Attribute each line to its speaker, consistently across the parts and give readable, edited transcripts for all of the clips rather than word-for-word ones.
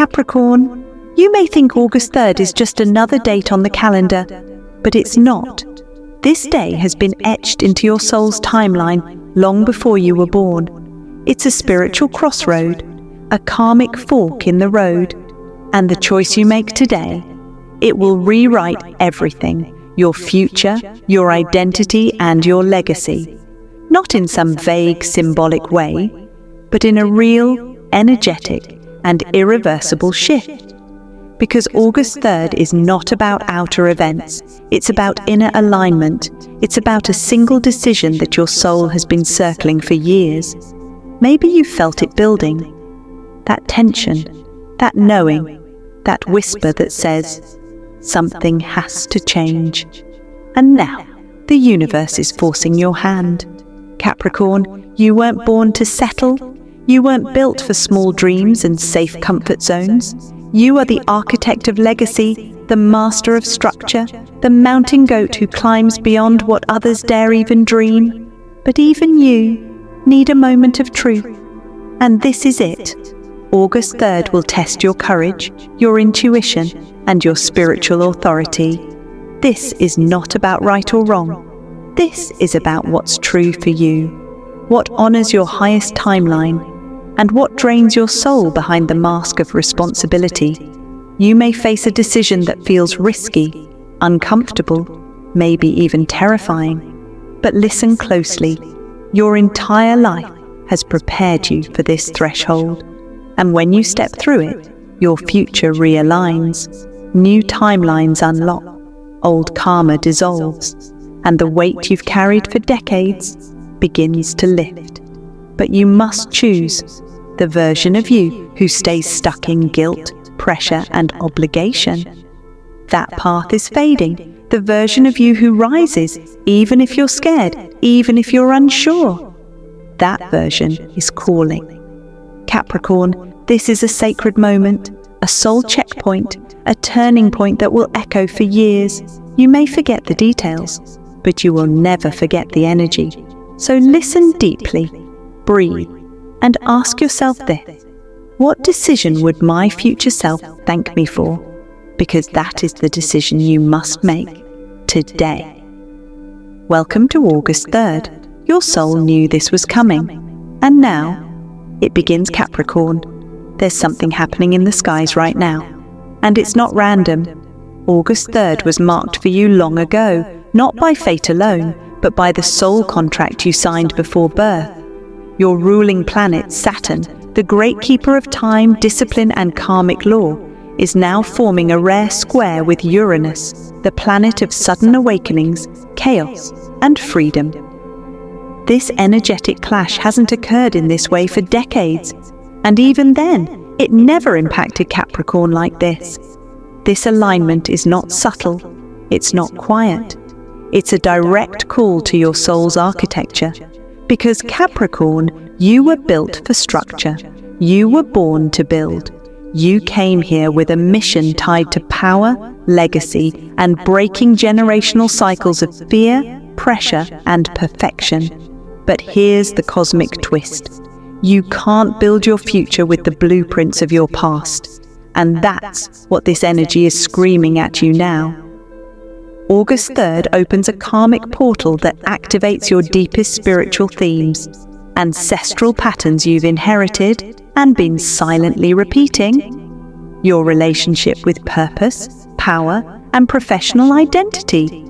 Speaker 1: Capricorn, you may think August 3rd is just another date on the calendar, but it's not. This day has been etched into your soul's timeline long before you were born. It's a spiritual crossroad, a karmic fork in the road, and the choice you make today, it will rewrite everything, your future, your identity, and your legacy. Not in some vague, symbolic way, but in a real, energetic, and irreversible shift. Because August 3rd is not about outer events, it's about inner alignment. It's about a single decision that your soul has been circling for years. Maybe you felt it building. That tension, that knowing, that whisper that says, something has to change. And now, the universe is forcing your hand. Capricorn, you weren't born to settle. You weren't built for small dreams and safe comfort zones. You are the architect of legacy, the master of structure, the mountain goat who climbs beyond what others dare even dream. But even you need a moment of truth. And this is it. August 3rd will test your courage, your intuition, and your spiritual authority. This is not about right or wrong. This is about what's true for you, what honors your highest timeline, and what drains your soul behind the mask of responsibility. You may face a decision that feels risky, uncomfortable, maybe even terrifying. But listen closely. Your entire life has prepared you for this threshold. And when you step through it, your future realigns. New timelines unlock. Old karma dissolves. And the weight you've carried for decades begins to lift. But you must choose the version of you who stays stuck in guilt, pressure, and obligation. That path is fading. The version of you who rises, even if you're scared, even if you're unsure. That version is calling. Capricorn, this is a sacred moment, a soul checkpoint, a turning point that will echo for years. You may forget the details, but you will never forget the energy. So listen deeply, breathe, and ask yourself this: what decision would my future self thank me for? Because that is the decision you must make today. Welcome to August 3rd. Your soul knew this was coming. And now, it begins, Capricorn. There's something happening in the skies right now. And it's not random. August 3rd was marked for you long ago, not by fate alone, but by the soul contract you signed before birth. Your ruling planet, Saturn, the great keeper of time, discipline, and karmic law, is now forming a rare square with Uranus, the planet of sudden awakenings, chaos, and freedom. This energetic clash hasn't occurred in this way for decades, and even then, it never impacted Capricorn like this. This alignment is not subtle, it's not quiet. It's a direct call to your soul's architecture. Because Capricorn, you were built for structure. You were born to build. You came here with a mission tied to power, legacy, and breaking generational cycles of fear, pressure, and perfection. But here's the cosmic twist. You can't build your future with the blueprints of your past. And that's what this energy is screaming at you now. August 3rd opens a karmic portal that activates your deepest spiritual themes, ancestral patterns you've inherited and been silently repeating, your relationship with purpose, power, and professional identity,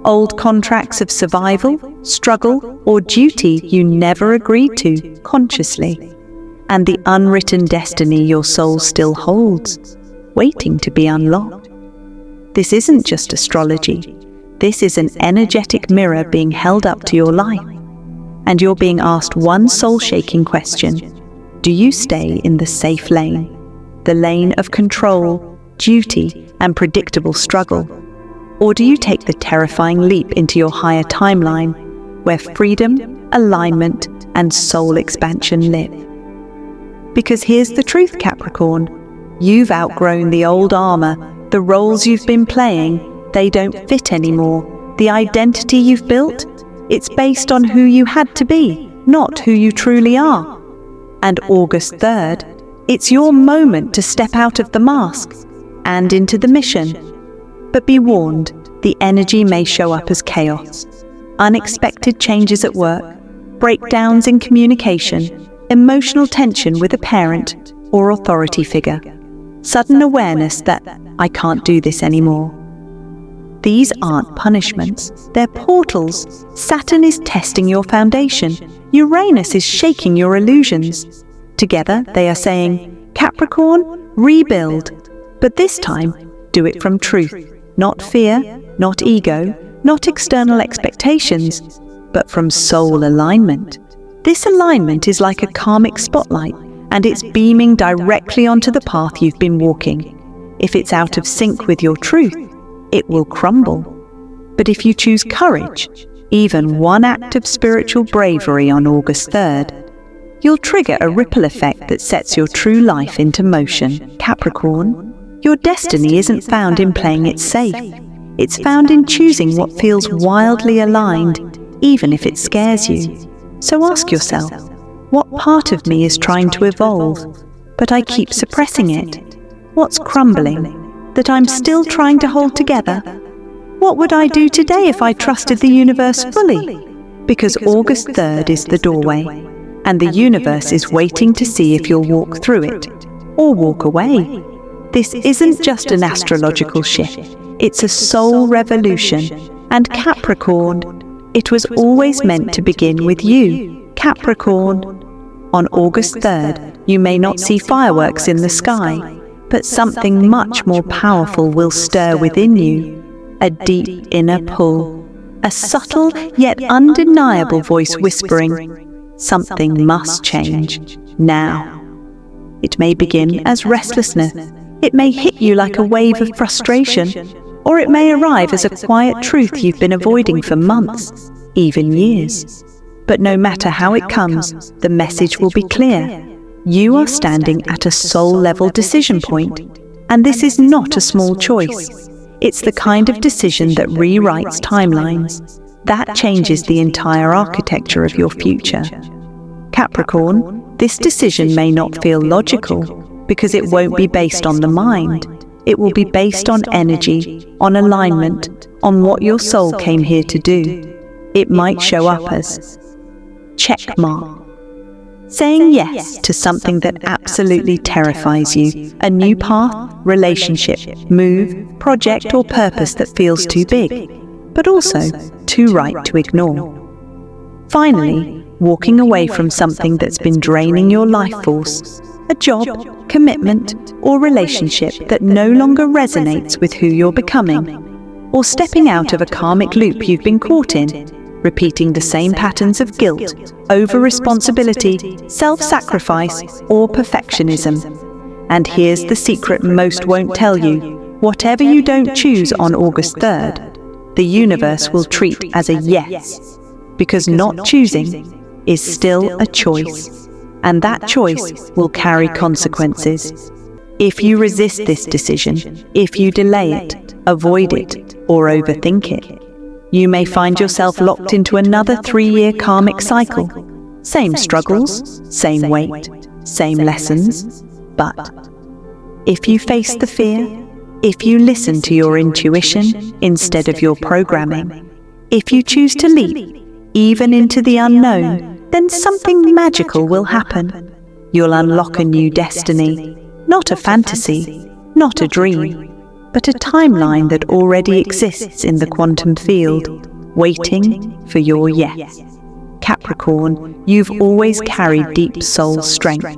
Speaker 1: old contracts of survival, struggle, or duty you never agreed to consciously, and the unwritten destiny your soul still holds, waiting to be unlocked. This isn't just astrology. This is an energetic mirror being held up to your life. And you're being asked one soul-shaking question. Do you stay in the safe lane? The lane of control, duty, and predictable struggle? Or do you take the terrifying leap into your higher timeline, where freedom, alignment, and soul expansion live? Because here's the truth, Capricorn. You've outgrown the old armor. The roles you've been playing, they don't fit anymore. The identity you've built, it's based on who you had to be, not who you truly are. And August 3rd, It's your moment to step out of the mask and into the mission. But be warned, the energy may show up as chaos, unexpected changes at work, breakdowns in communication, emotional tension with a parent or authority figure, sudden awareness that I can't do this anymore. These aren't punishments, they're portals. Saturn is testing your foundation. Uranus is shaking your illusions. Together, they are saying, Capricorn, rebuild. But this time, do it from truth, not fear, not ego, not external expectations, but from soul alignment. This alignment is like a karmic spotlight, and it's beaming directly onto the path you've been walking. If it's out of sync with your truth, it will crumble. But if you choose courage, even one act of spiritual bravery on August 3rd, you'll trigger a ripple effect that sets your true life into motion. Capricorn, your destiny isn't found in playing it safe. It's found in choosing what feels wildly aligned, even if it scares you. So ask yourself, what part of me is trying to evolve, but I keep suppressing it? What's crumbling that I'm still trying to hold together? What would I do today if I trusted the universe fully? Because August 3rd is the doorway, and the universe is waiting to see if you'll walk through it or walk away. This isn't just an astrological shift, it's a soul revolution. And Capricorn, it was always meant to begin with you. Capricorn, on August 3rd, you may not see fireworks in the sky, but something much more powerful will stir within you. A deep inner pull, a subtle yet undeniable voice whispering, something must change, now. It may begin as restlessness, it may hit you like a wave of frustration, or it may arrive as a quiet truth you've been avoiding for months, even years. But no matter how it comes, the message will be clear. You are standing at a soul-level decision point, and this is not a small choice. It's the kind of decision that rewrites timelines, that changes the entire architecture of your future. Capricorn, this decision may not feel logical, because it won't be based on the mind. It will be based on energy, on alignment, on what your soul came here to do. It might show up as check mark, saying yes to something that absolutely terrifies you, a new path, relationship, move, project or purpose that feels too big, but also too right to ignore. Finally, walking away from something that's been draining your life force, a job, commitment, or relationship that no longer resonates with who you're becoming, or stepping out of a karmic loop you've been caught in, repeating the same patterns of guilt, over-responsibility, self-sacrifice, or perfectionism. And here's the secret most won't tell you. Whatever you don't choose on August 3rd, the universe will treat as a yes, because not choosing is still a choice, and that choice will carry consequences. If you resist this decision, if you delay it, avoid it, or overthink it, you may find yourself locked into another 3-year karmic cycle. Same struggles, same weight, same lessons, but if you face the fear, if you listen to your intuition instead of your programming, if you choose to leap, even into the unknown, then something magical will happen. You'll unlock a new destiny, not a fantasy, not a dream, but a timeline that already exists in the quantum field, waiting for your yes. Capricorn, you've always carried deep soul strength.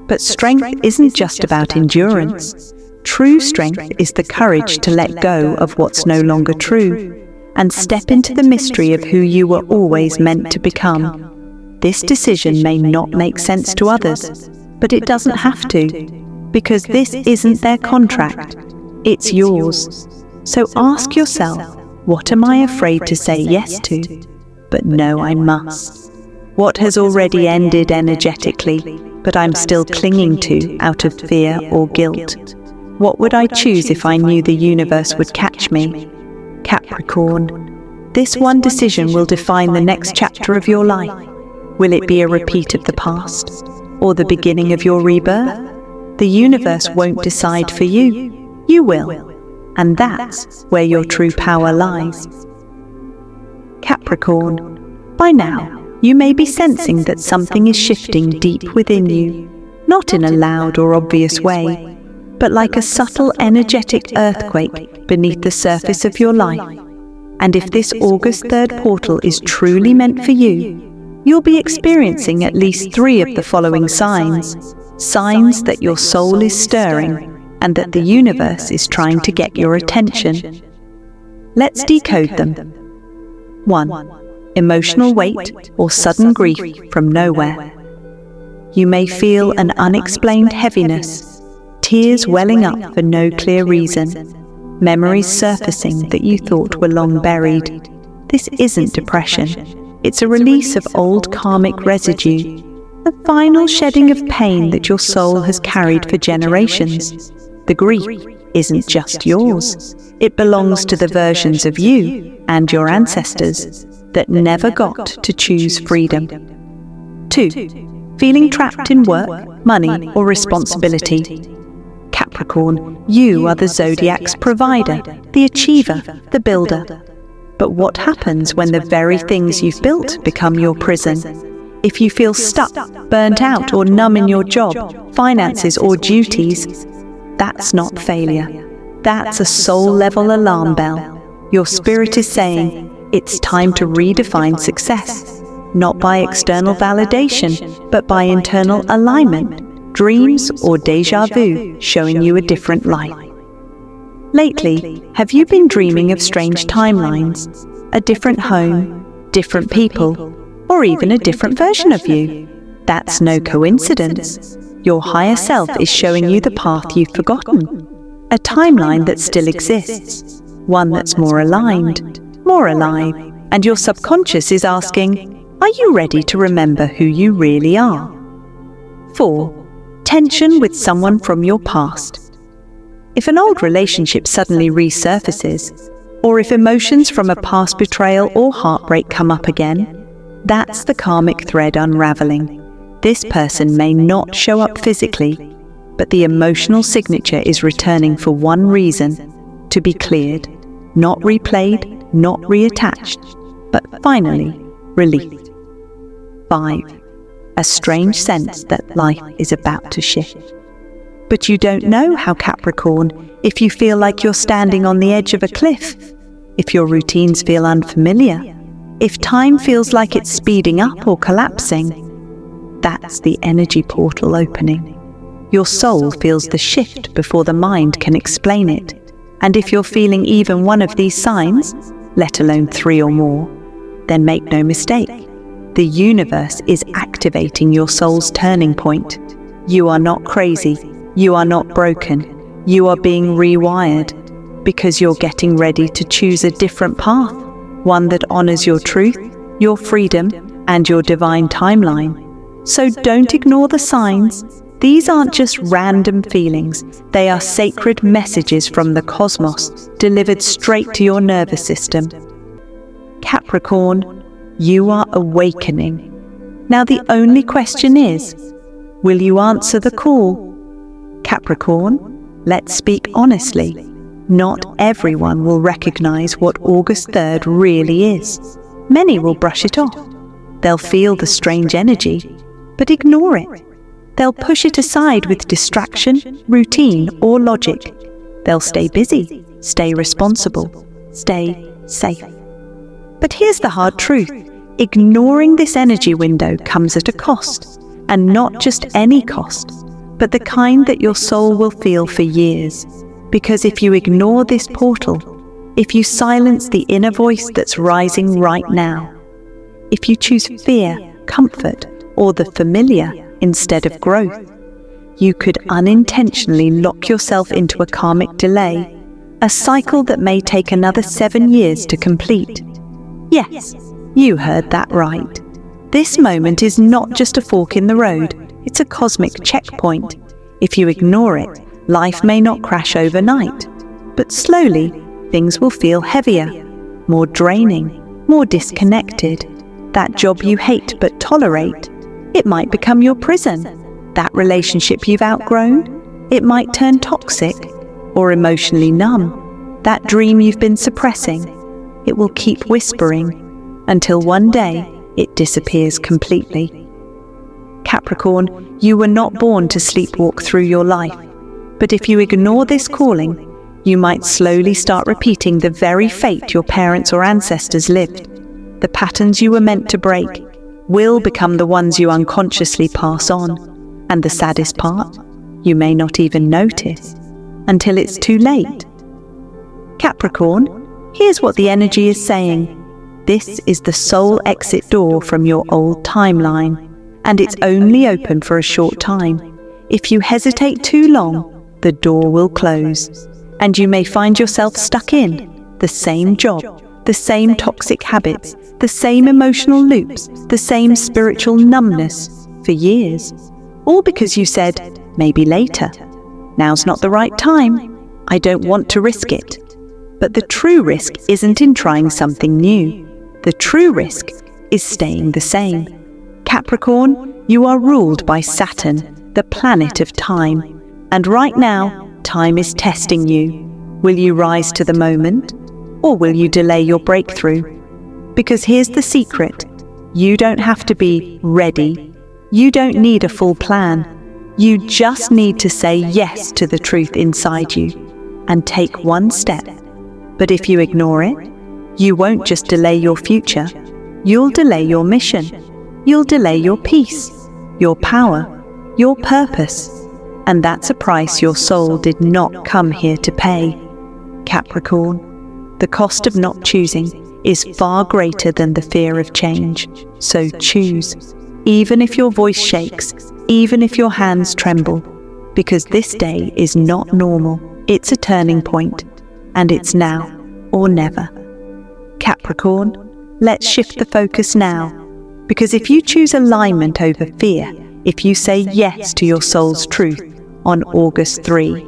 Speaker 1: But strength isn't just about endurance. True strength is the courage to let go of what's no longer true and step into the mystery of who you were always meant to become. This decision may not make sense to others, but it doesn't have to, because this isn't their contract. It's yours. So ask yourself, what am I afraid to say yes to, but know I must? What has already ended energetically, but I'm still clinging to out of fear or guilt? What would I choose if I knew the universe would catch me? Capricorn, this one decision will define the next chapter of your life. Will it be a repeat of the past, or the beginning of your rebirth? The universe won't decide for you. You will. And that's where your true power lies. Capricorn, by now, you may be sensing that something is shifting deep within you, not in a loud or obvious way, but like a subtle energetic earthquake beneath the surface of your life. And if this August 3rd portal is truly meant for you, you'll be experiencing at least 3 of the following signs that your soul is stirring and that the universe is trying to get your attention. Let's decode them. 1. Emotional weight or sudden grief from nowhere. You may feel an unexplained heaviness, tears welling up for no clear reason, memories surfacing that you thought were long buried. This isn't depression. It's a release of old karmic residue, a final shedding of pain that your soul has carried for generations. The grief isn't just yours. It belongs to the versions of you and your ancestors that never got to choose freedom. 2. Feeling trapped in work, money, or responsibility. Capricorn, you are the zodiac's provider, the achiever, the builder. But what happens when the very things you've built become your prison? If you feel stuck, burnt out, or numb in your job, finances, or duties, that's not failure. That's a soul-level alarm bell. Your spirit is saying, it's time to redefine success, not by external validation, but by internal alignment, dreams, or déjà vu showing you a different light. Lately, have you been dreaming of strange timelines, a different home, different people, or even a different version of you? That's no coincidence. Your higher self is showing you the path you've forgotten, a timeline that still exists, one that's more aligned, more alive, and your subconscious is asking, are you ready to remember who you really are? 4. Tension with someone from your past. If an old relationship suddenly resurfaces, or if emotions from a past betrayal or heartbreak come up again, that's the karmic thread unraveling. This person may not show up physically, but the emotional signature is returning for one reason: to be cleared, not replayed, not reattached, but finally released. 5. A strange sense that life is about to shift. But you don't know how, Capricorn, if you feel like you're standing on the edge of a cliff, if your routines feel unfamiliar, if time feels like it's speeding up or collapsing. That's the energy portal opening. Your soul feels the shift before the mind can explain it. And if you're feeling even one of these signs, let alone 3 or more, then make no mistake. The universe is activating your soul's turning point. You are not crazy. You are not broken. You are being rewired because you're getting ready to choose a different path, one that honors your truth, your freedom, and your divine timeline. So don't ignore the signs. These aren't just random feelings. They are sacred messages from the cosmos, delivered straight to your nervous system. Capricorn, you are awakening. Now the only question is, will you answer the call? Capricorn, let's speak honestly. Not everyone will recognize what August 3rd really is. Many will brush it off. They'll feel the strange energy, but ignore it. They'll push it aside with distraction, routine, or logic. They'll stay busy, stay responsible, stay safe. But here's the hard truth. Ignoring this energy window comes at a cost, and not just any cost, but the kind that your soul will feel for years. Because if you ignore this portal, if you silence the inner voice that's rising right now, if you choose fear, comfort, or the familiar instead of growth, you could unintentionally lock yourself into a karmic delay, a cycle that may take another 7 years to complete. Yes, you heard that right. This moment is not just a fork in the road, it's a cosmic checkpoint. If you ignore it, life may not crash overnight, but slowly things will feel heavier, more draining, more disconnected. That job you hate but tolerate, it might become your prison. That relationship you've outgrown, It might turn toxic or emotionally numb. That dream you've been suppressing, it will keep whispering until one day it disappears completely. Capricorn, you were not born to sleepwalk through your life, but if you ignore this calling, you might slowly start repeating the very fate your parents or ancestors lived. The patterns you were meant to break will become the ones you unconsciously pass on. And the saddest part, you may not even notice until it's too late. Capricorn, here's what the energy is saying. This is the soul exit door from your old timeline, and it's only open for a short time. If you hesitate too long, the door will close, and you may find yourself stuck in the same job, the same toxic habits, the same emotional loops, the same spiritual numbness for years. All because you said, maybe later. Now's not the right time. I don't want to risk it. But the true risk isn't in trying something new. The true risk is staying the same. Capricorn, you are ruled by Saturn, the planet of time. And right now, time is testing you. Will you rise to the moment, or will you delay your breakthrough? Because here's the secret. You don't have to be ready. You don't need a full plan. You just need to say yes to the truth inside you and take one step. But if you ignore it, you won't just delay your future. You'll delay your mission. You'll delay your peace, your power, your purpose. And that's a price your soul did not come here to pay. Capricorn, the cost of not choosing is far greater than the fear of change. So choose, even if your voice shakes, even if your hands tremble, because this day is not normal. It's a turning point, and it's now or never. Capricorn, let's shift the focus now, because if you choose alignment over fear, if you say yes to your soul's truth on August 3,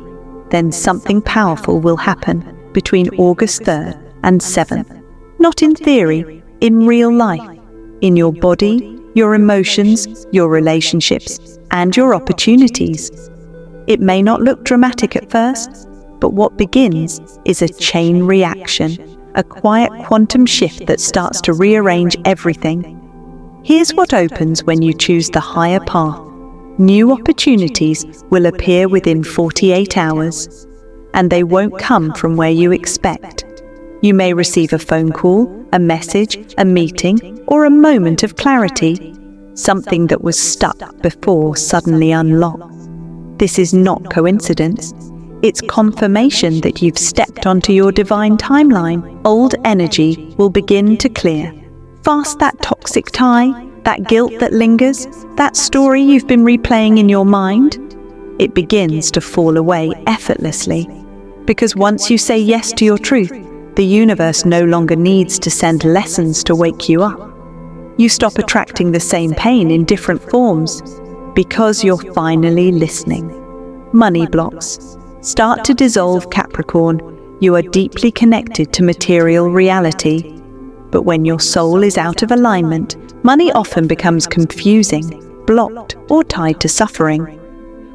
Speaker 1: then something powerful will happen between August 3rd and 7th. Not in theory, in real life, in your body, your emotions, your relationships, and your opportunities. It may not look dramatic at first, but what begins is a chain reaction, a quiet quantum shift that starts to rearrange everything. Here's what opens when you choose the higher path. New opportunities will appear within 48 hours, and they won't come from where you expect. You may receive a phone call, a message, a meeting, or a moment of clarity. Something that was stuck before suddenly unlocks. This is not coincidence. It's confirmation that you've stepped onto your divine timeline. Old energy will begin to clear. Fast that toxic tie, that guilt that lingers, that story you've been replaying in your mind. It begins to fall away effortlessly. Because once you say yes to your truth, the universe no longer needs to send lessons to wake you up. You stop attracting the same pain in different forms because you're finally listening. Money blocks start to dissolve, Capricorn. You are deeply connected to material reality. But when your soul is out of alignment, money often becomes confusing, blocked, or tied to suffering.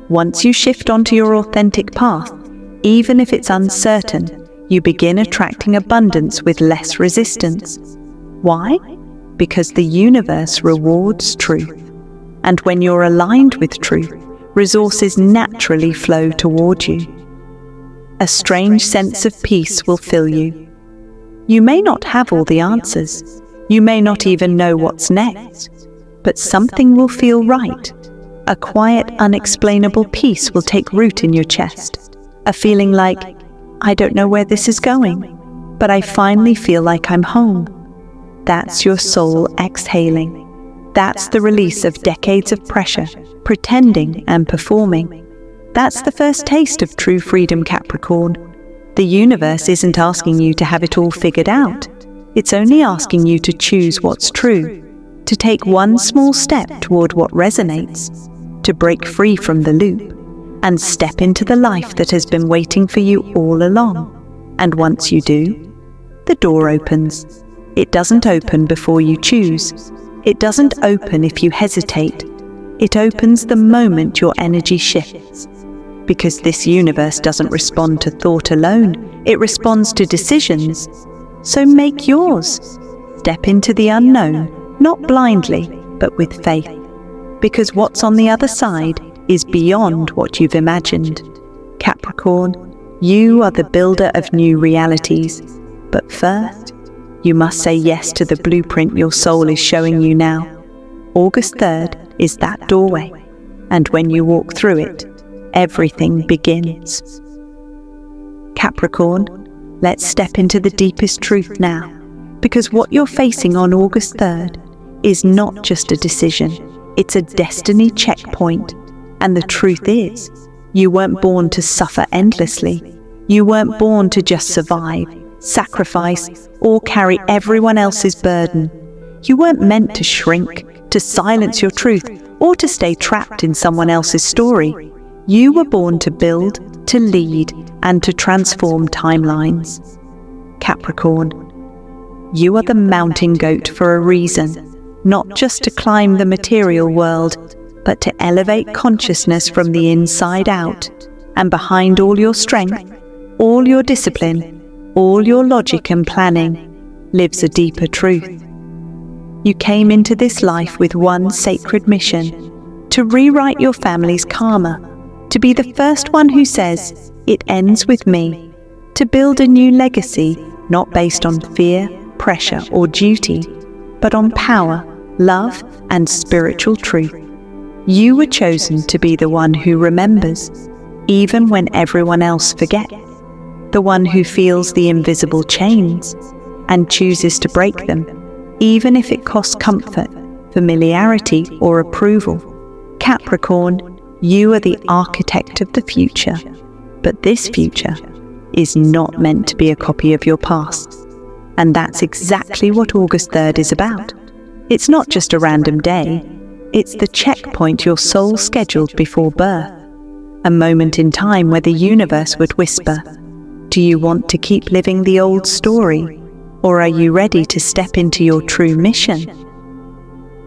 Speaker 1: Once you shift onto your authentic path, even if it's uncertain, you begin attracting abundance with less resistance. Why? Because the universe rewards truth. And when you're aligned with truth, resources naturally flow toward you. A strange sense of peace will fill you. You may not have all the answers. You may not even know what's next. But something will feel right. A quiet, unexplainable peace will take root in your chest. A feeling like, I don't know where this is going, but I finally feel like I'm home. That's your soul exhaling. That's the release of decades of pressure, pretending and performing. That's the first taste of true freedom, Capricorn. The universe isn't asking you to have it all figured out. It's only asking you to choose what's true, to take one small step toward what resonates, to break free from the loop, and step into the life that has been waiting for you all along. And once you do, the door opens. It doesn't open before you choose. It doesn't open if you hesitate. It opens the moment your energy shifts. because this universe doesn't respond to thought alone, it responds to decisions. So make yours. Step into the unknown, not blindly, but with faith, because what's on the other side is beyond what you've imagined. Capricorn, you are the builder of new realities, but first, you must say yes to the blueprint your soul is showing you now. August 3rd is that doorway, and when you walk through it, everything begins. Capricorn, let's step into the deepest truth now, because what you're facing on August 3rd is not just a decision, it's a destiny checkpoint. And the truth is, you weren't born to suffer endlessly. You weren't born to just survive, sacrifice, or carry everyone else's burden. You weren't meant to shrink, to silence your truth, or to stay trapped in someone else's story. You were born to build, to lead, and to transform timelines. Capricorn, you are the mountain goat for a reason, not just to climb the material world, but to elevate consciousness from the inside out. And behind all your strength, all your discipline, all your logic and planning, lives a deeper truth. You came into this life with one sacred mission: to rewrite your family's karma, to be the first one who says, "It ends with me," to build a new legacy, not based on fear, pressure, or duty, but on power, love, and spiritual truth. You were chosen to be the one who remembers, even when everyone else forgets, the one who feels the invisible chains and chooses to break them, even if it costs comfort, familiarity, or approval. Capricorn, you are the architect of the future, but this future is not meant to be a copy of your past. And that's exactly what August 3rd is about. It's not just a random day, it's the checkpoint your soul scheduled before birth, a moment in time where the universe would whisper, "Do you want to keep living the old story, or are you ready to step into your true mission?"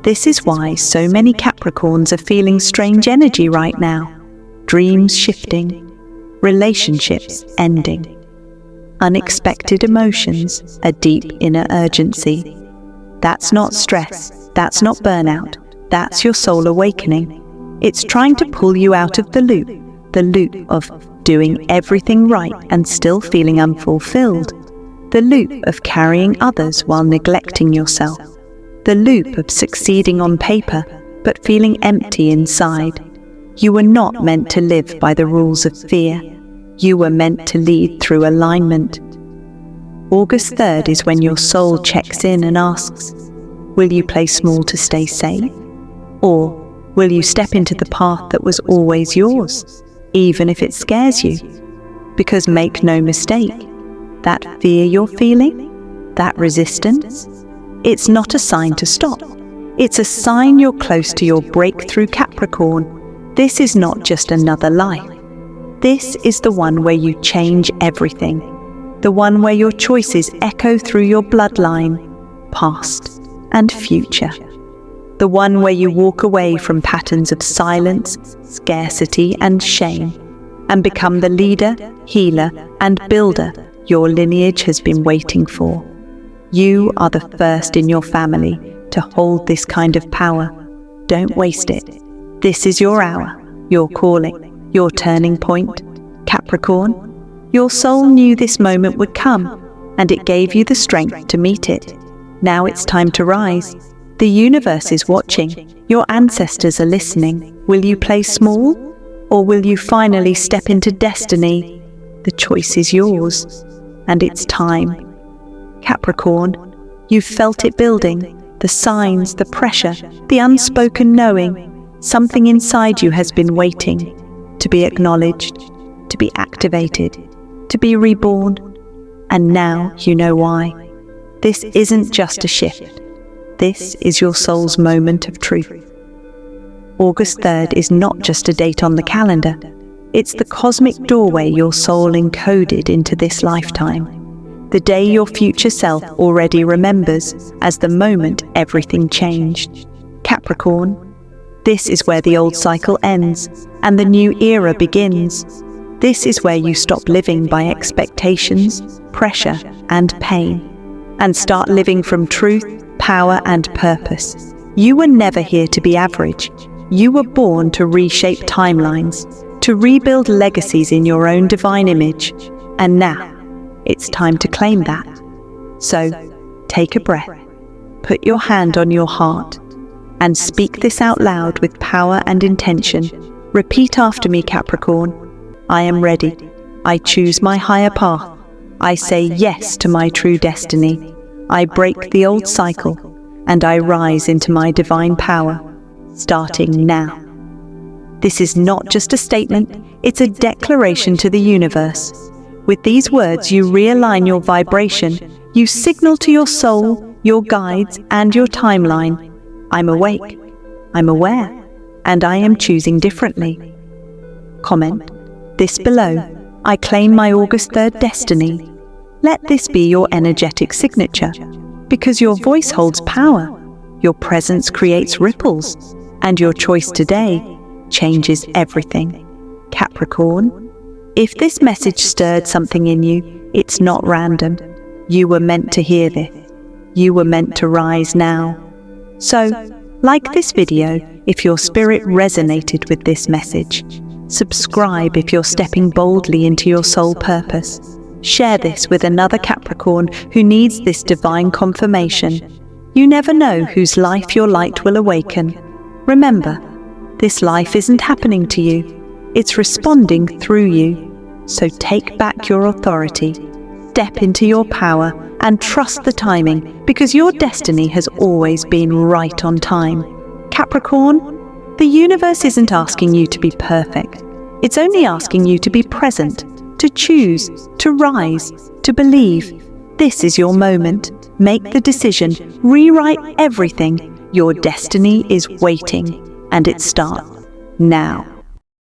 Speaker 1: This is why so many Capricorns are feeling strange energy right now. Dreams shifting, relationships ending, unexpected emotions, a deep inner urgency. That's not stress, that's not burnout, that's your soul awakening. It's trying to pull you out of the loop of doing everything right and still feeling unfulfilled, the loop of carrying others while neglecting yourself, the loop of succeeding on paper but feeling empty inside. You were not meant to live by the rules of fear. You were meant to lead through alignment. August 3rd is when your soul checks in and asks, will you play small to stay safe? Or will you step into the path that was always yours, even if it scares you? Because make no mistake, that fear you're feeling, that resistance, it's not a sign to stop. It's a sign you're close to your breakthrough, Capricorn. This is not just another life. This is the one where you change everything. The one where your choices echo through your bloodline, past and future. The one where you walk away from patterns of silence, scarcity, and shame, and become the leader, healer, and builder your lineage has been waiting for. You are the first in your family to hold this kind of power. Don't waste it. This is your hour, your calling, your turning point. Capricorn, your soul knew this moment would come, and it gave you the strength to meet it. Now it's time to rise. The universe is watching. Your ancestors are listening. Will you play small, or will you finally step into destiny? The choice is yours, and it's time. Capricorn, you've felt it building, the signs, the pressure, the unspoken knowing. Something inside you has been waiting to be acknowledged, to be activated, to be reborn. And now you know why. This isn't just a shift. This is your soul's moment of truth. August 3rd is not just a date on the calendar. It's the cosmic doorway your soul encoded into this lifetime. The day your future self already remembers as the moment everything changed. Capricorn, this is where the old cycle ends and the new era begins. This is where you stop living by expectations, pressure, and pain, and start living from truth, power, and purpose. You were never here to be average. You were born to reshape timelines, to rebuild legacies in your own divine image. And now, it's time to claim that. So, take a breath, put your hand on your heart, and speak this out loud with power and intention. Repeat after me, Capricorn. I am ready. I choose my higher path. I say yes to my true destiny. I break the old cycle, and I rise into my divine power, starting now. This is not just a statement, it's a declaration to the universe. With these words, you realign your vibration. You signal to your soul, your guides, and your timeline. I'm awake, I'm aware, and I am choosing differently. Comment this below. I claim my August 3rd destiny. Let this be your energetic signature, because your voice holds power, your presence creates ripples, and your choice today changes everything. Capricorn, if this message stirred something in you, it's not random. You were meant to hear this. You were meant to rise now. So, like this video if your spirit resonated with this message. Subscribe if you're stepping boldly into your soul purpose. Share this with another Capricorn who needs this divine confirmation. You never know whose life your light will awaken. Remember, this life isn't happening to you. It's responding through you. So take back your authority. Step into your power and trust the timing, because your destiny has always been right on time. Capricorn, the universe isn't asking you to be perfect. It's only asking you to be present, to choose, to rise, to believe. This is your moment. Make the decision. Rewrite everything. Your destiny is waiting, and it starts now.